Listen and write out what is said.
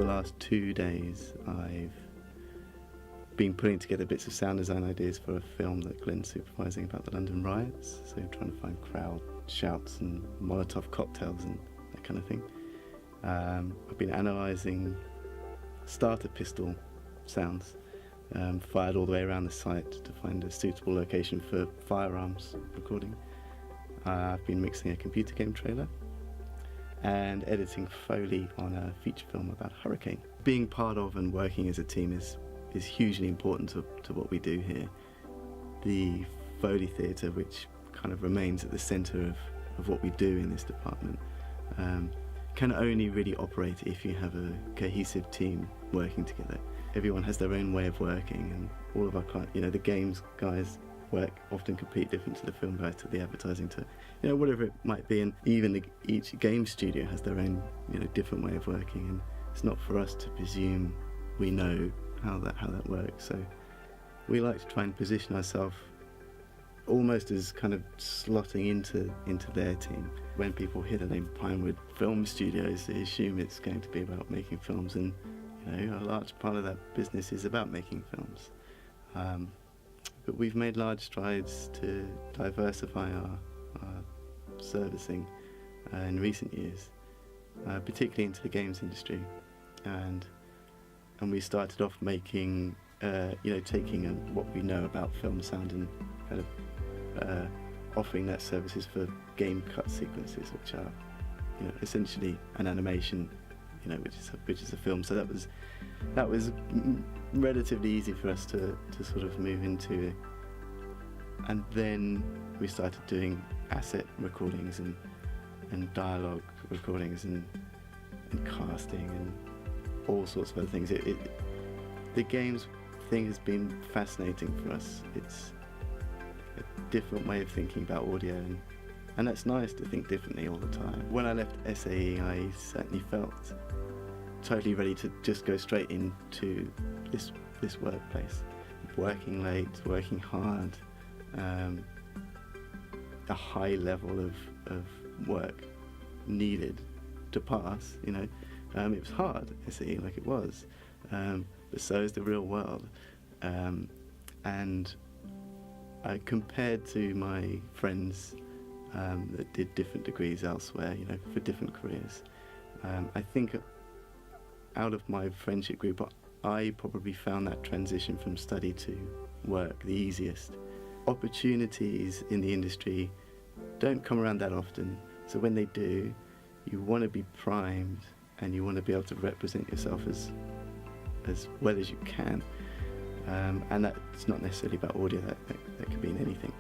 last 2 days I've been putting together bits of sound design ideas for a film that Glenn's supervising about the London riots, so trying to find crowd shouts and Molotov cocktails and that kind of thing. I've been analysing starter pistol sounds fired all the way around the site to find a suitable location for firearms recording. I've been mixing a computer game trailer and editing Foley on a feature film about a hurricane. Being part of and working as a team is hugely important to what we do here. The Foley Theatre, which kind of remains at the centre of what we do in this department, can only really operate if you have a cohesive team working together. Everyone has their own way of working, and all of our clients, the games guys work often completely different to the film guys, to the advertising, to whatever it might be, and even each game studio has their own different way of working, and it's not for us to presume we know how that works. So we like to try and position ourselves almost as kind of slotting into their team. When people hear the name Pinewood Film Studios, they assume it's going to be about making films, and a large part of that business is about making films. But we've made large strides to diversify our servicing in recent years, particularly into the games industry, and we started off making, taking what we know about film sound and kind of offering that services for game cut sequences, which are, essentially an animation, which is a film. So that was relatively easy for us to sort of move into, and then we started doing asset recordings and dialogue recordings and casting and all sorts of other things. The games thing has been fascinating for us. It's a different way of thinking about audio, and that's nice to think differently all the time. When I left SAE, I certainly felt totally ready to just go straight into this workplace. Working late, working hard, a high level of work needed to pass, It was hard, SAE, like it was, but so is the real world. And compared to my friends that did different degrees elsewhere, for different careers, I think out of my friendship group, I probably found that transition from study to work the easiest. Opportunities in the industry don't come around that often, so when they do, you want to be primed and you want to be able to represent yourself as well as you can. And that's not necessarily about audio, that could be in anything.